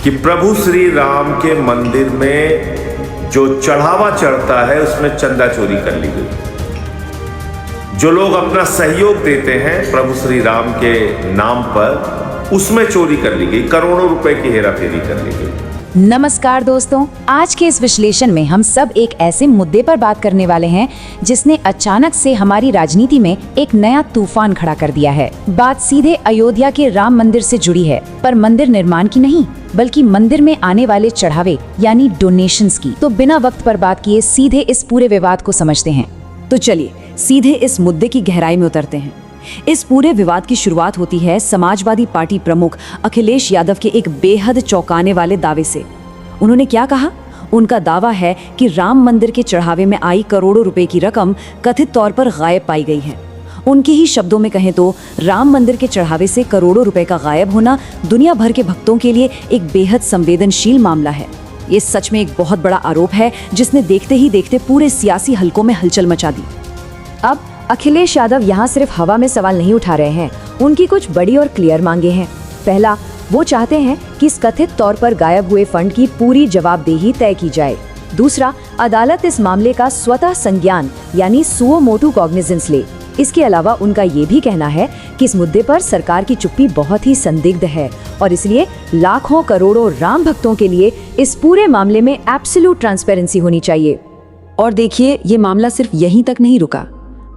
कि प्रभु श्री राम के मंदिर में जो चढ़ावा चढ़ता है उसमें चंदा चोरी कर ली गई। जो लोग अपना सहयोग देते हैं प्रभु श्री राम के नाम पर, उसमें चोरी कर ली गई, करोड़ों रुपए की हेराफेरी कर ली गई। नमस्कार दोस्तों, आज के इस विश्लेषण में हम सब एक ऐसे मुद्दे पर बात करने वाले हैं जिसने अचानक से हमारी राजनीति में एक नया तूफान खड़ा कर दिया है। बात सीधे अयोध्या के राम मंदिर से जुड़ी है, पर मंदिर निर्माण की नहीं, बल्कि मंदिर में आने वाले चढ़ावे यानी डोनेशंस की। तो बिना वक्त पर बात किए सीधे इस पूरे विवाद को समझते हैं। तो चलिए सीधे इस मुद्दे की गहराई में उतरते हैं। इस पूरे विवाद की शुरुआत होती है समाजवादी पार्टी प्रमुख अखिलेश यादव के एक बेहद चौंकाने वाले दावे से। उन्होंने क्या कहा? उनका दावा है कि राम मंदिर के चढ़ावे में आई करोड़ों रुपए की रकम कथित तौर पर गायब पाई गई है। उनके ही शब्दों में कहें तो राम मंदिर के चढ़ावे से करोड़ों रुपए का गायब होना दुनिया भर के भक्तों के लिए एक बेहद संवेदनशील मामला है। ये सच में एक बहुत बड़ा आरोप है जिसने देखते ही देखते पूरे सियासी हलकों में हलचल मचा दी। अब अखिलेश यादव यहाँ सिर्फ हवा में सवाल नहीं उठा रहे हैं, उनकी कुछ बड़ी और क्लियर मांगे हैं। पहला, वो चाहते हैं कि इस कथित तौर पर गायब हुए फंड की पूरी जवाबदेही तय की जाए। दूसरा, अदालत इस मामले का स्वतः संज्ञान यानी सुओ मोटू कॉग्निजेंस ले। इसके अलावा उनका ये भी कहना है कि इस मुद्दे पर सरकार की चुप्पी बहुत ही संदिग्ध है और इसलिए लाखों करोड़ों राम भक्तों के लिए इस पूरे मामले में एब्सोल्यूट ट्रांसपेरेंसी होनी चाहिए। और देखिए, ये मामला सिर्फ यहीं तक नहीं रुका।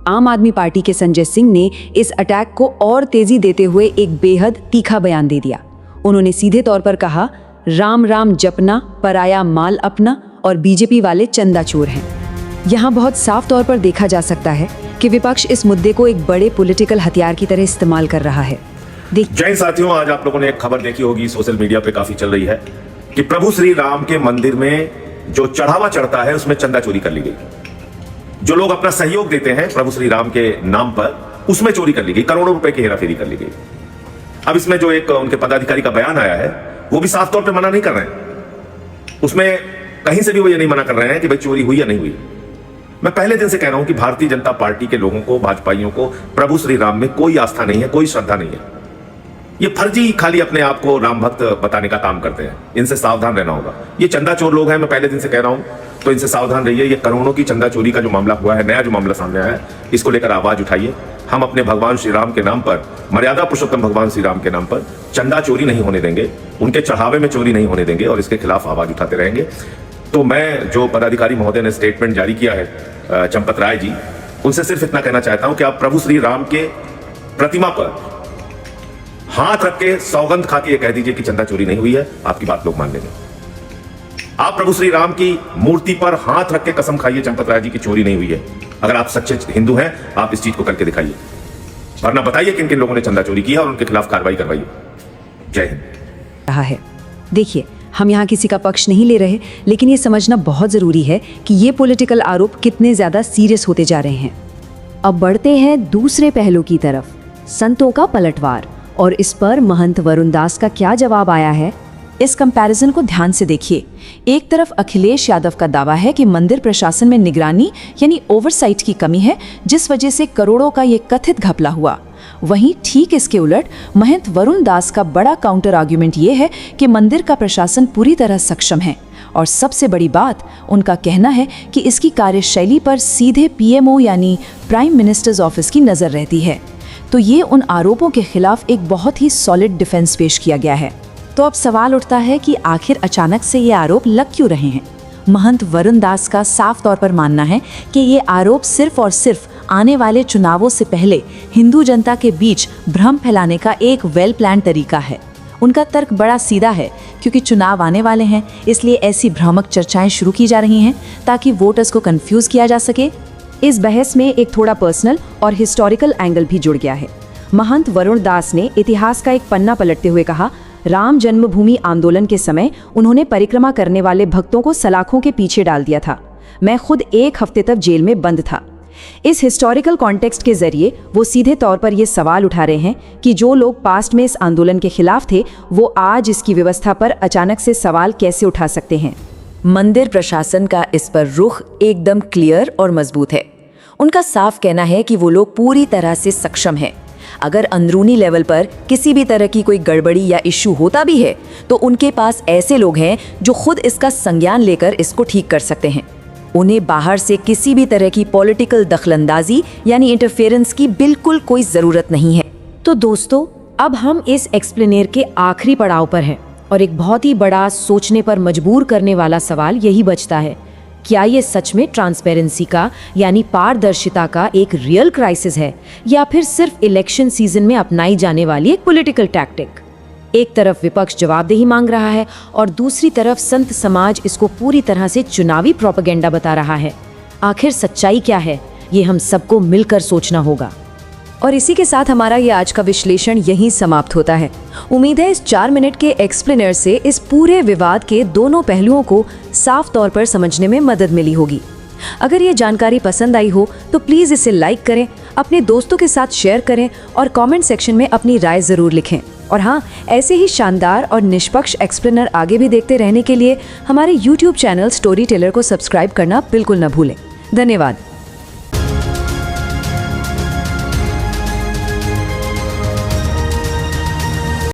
आम आदमी पार्टी के संजय सिंह ने इस अटैक को और तेजी देते हुए एक बेहद तीखा बयान दे दिया। उन्होंने सीधे तौर पर कहा, राम राम जपना, पराया माल अपना और बीजेपी वाले चंदा चोर हैं। यहाँ बहुत साफ तौर पर देखा जा सकता है कि विपक्ष इस मुद्दे को एक बड़े पॉलिटिकल हथियार की तरह इस्तेमाल कर रहा है। जय साथियों, आज आप लोगों ने एक खबर देखी होगी, सोशल मीडिया पे काफी चल रही है कि प्रभु श्री राम के मंदिर में जो चढ़ावा चढ़ता है उसमें चंदा चोरी कर ली गई। जो लोग अपना सहयोग देते हैं प्रभु श्री राम के नाम पर, उसमें चोरी कर ली गई, करोड़ों रुपए की हेराफेरी कर ली गई। अब इसमें जो एक उनके पदाधिकारी का बयान आया है वो भी साफ तौर पे मना नहीं कर रहे हैं। उसमें कहीं से भी वो ये नहीं मना कर रहे हैं कि भाई चोरी हुई या नहीं हुई। मैं पहले दिन से कह रहा हूं कि भारतीय जनता पार्टी के लोगों को, भाजपाइयों को प्रभु श्री राम में कोई आस्था नहीं है, कोई श्रद्धा नहीं है। ये फर्जी खाली अपने आप को राम भक्त बताने का काम करते हैं। इनसे सावधान रहना होगा। ये चंदा चोर लोग हैं, मैं पहले दिन से कह रहा हूं, तो इनसे सावधान रहिए। ये करोड़ों की चंदा चोरी का जो मामला हुआ है, नया जो मामला सामने आया है, इसको लेकर आवाज उठाइए। हम अपने भगवान श्री राम के नाम पर, मर्यादा पुरुषोत्तम भगवान श्री राम के नाम पर चंदा चोरी नहीं होने देंगे, उनके चढ़ावे में चोरी नहीं होने देंगे और इसके खिलाफ आवाज उठाते रहेंगे। तो मैं, जो पदाधिकारी महोदय ने स्टेटमेंट जारी किया है, चंपत राय जी, उनसे सिर्फ इतना कहना चाहता हूं कि आप प्रभु श्री राम के प्रतिमा पर हाथ रख के सौगंध खा के ये कह दीजिए कि चंदा चोरी नहीं हुई है, आपकी बात लोग मान लेंगे। आप प्रभु श्री राम की मूर्ति पर हाथ रख के कसम खाइए चंपत राय जी की चोरी नहीं हुई है। अगर आप सच्चे हिंदू हैं, आप इस चीज को करके दिखाइए, वरना बताइए किन किन लोगों ने चंदा चोरी किया और उनके खिलाफ कार्रवाई करवाइए। जय हिंद। रहा है। देखिए, हम यहाँ किसी का पक्ष नहीं ले रहे, लेकिन ये समझना बहुत जरूरी है कि ये पॉलिटिकल आरोप कितने ज्यादा सीरियस होते जा रहे हैं। अब बढ़ते हैं दूसरे पहलू की तरफ, संतों का पलटवार। और इस पर महंत वरुण दास का क्या जवाब आया है? इस कंपैरिजन को ध्यान से देखिए। एक तरफ अखिलेश यादव का दावा है कि मंदिर प्रशासन में निगरानी यानी ओवरसाइट की कमी है, जिस वजह से करोड़ों का ये कथित घपला हुआ। वहीं ठीक इसके उलट महंत वरुण दास का बड़ा काउंटर आर्ग्यूमेंट ये है कि मंदिर का प्रशासन पूरी तरह सक्षम है और सबसे बड़ी बात, उनका कहना है कि इसकी कार्यशैली पर सीधे पीएमओ यानी प्राइम मिनिस्टर्स ऑफिस की नजर रहती है। तो ये उन आरोपों के खिलाफ एक बहुत ही सॉलिड डिफेंस पेश किया गया है। तो अब सवाल उठता है कि आखिर अचानक से ये आरोप लग क्यों रहे हैं? महंत वरुण दास का साफ तौर पर मानना है कि ये आरोप सिर्फ और सिर्फ आने वाले चुनावों से पहले हिंदू जनता के बीच भ्रम फैलाने का एक वेल प्लान तरीका है। उनका तर्क बड़ा सीधा है, क्योंकि चुनाव आने वाले हैं, इसलिए ऐसी भ्रामक चर्चाएं शुरू की जा रही हैं ताकि वोटर्स को कंफ्यूज किया जा सके। इस बहस में एक थोड़ा पर्सनल और हिस्टोरिकल एंगल भी जुड़ गया है। महंत वरुण दास ने इतिहास का एक पन्ना पलटते हुए कहा, राम जन्मभूमि आंदोलन के समय उन्होंने परिक्रमा करने वाले भक्तों को सलाखों के पीछे डाल दिया था। मैं खुद 1 हफ्ते तक जेल में बंद था। इस हिस्टोरिकल कॉन्टेक्स्ट के जरिए वो सीधे तौर पर ये सवाल उठा रहे हैं कि जो लोग पास्ट में इस आंदोलन के खिलाफ थे, वो आज इसकी व्यवस्था पर अचानक से सवाल कैसे उठा सकते हैं। मंदिर प्रशासन का इस पर रुख एकदम क्लियर और मजबूत है। उनका साफ कहना है कि वो लोग पूरी तरह से सक्षम हैं। अगर अंदरूनी लेवल पर किसी भी तरह की कोई गड़बड़ी या इश्यू होता भी है तो उनके पास ऐसे लोग हैं जो खुद इसका संज्ञान लेकर इसको ठीक कर सकते हैं। उन्हें बाहर से किसी भी तरह की पॉलिटिकल दखलंदाजी यानी इंटरफेरेंस की बिल्कुल कोई ज़रूरत नहीं है। तो दोस्तों, अब हम इस एक्सप्लेनेर के आखिरी पड़ाव पर हैं और एक बहुत ही बड़ा, सोचने पर मजबूर करने वाला सवाल यही बचता है, क्या ये सच में ट्रांसपेरेंसी का यानी पारदर्शिता का एक रियल क्राइसिस है या फिर सिर्फ इलेक्शन सीजन में अपनाई जाने वाली एक पॉलिटिकल टैक्टिक? एक तरफ विपक्ष जवाबदेही मांग रहा है और दूसरी तरफ संत समाज इसको पूरी तरह से चुनावी प्रोपेगेंडा बता रहा है। आखिर सच्चाई क्या है, ये हम सबको मिलकर सोचना होगा। और इसी के साथ हमारा ये आज का विश्लेषण यहीं समाप्त होता है। उम्मीद है इस 4 मिनट के एक्सप्लेनर से इस पूरे विवाद के दोनों पहलुओं को साफ तौर पर समझने में मदद मिली होगी। अगर ये जानकारी पसंद आई हो तो प्लीज़ इसे लाइक करें, अपने दोस्तों के साथ शेयर करें और कमेंट सेक्शन में अपनी राय ज़रूर लिखें। और हाँ, ऐसे ही शानदार और निष्पक्ष एक्सप्लेनर आगे भी देखते रहने के लिए हमारे YouTube चैनल स्टोरी टेलर को सब्सक्राइब करना बिल्कुल न भूलें। धन्यवाद।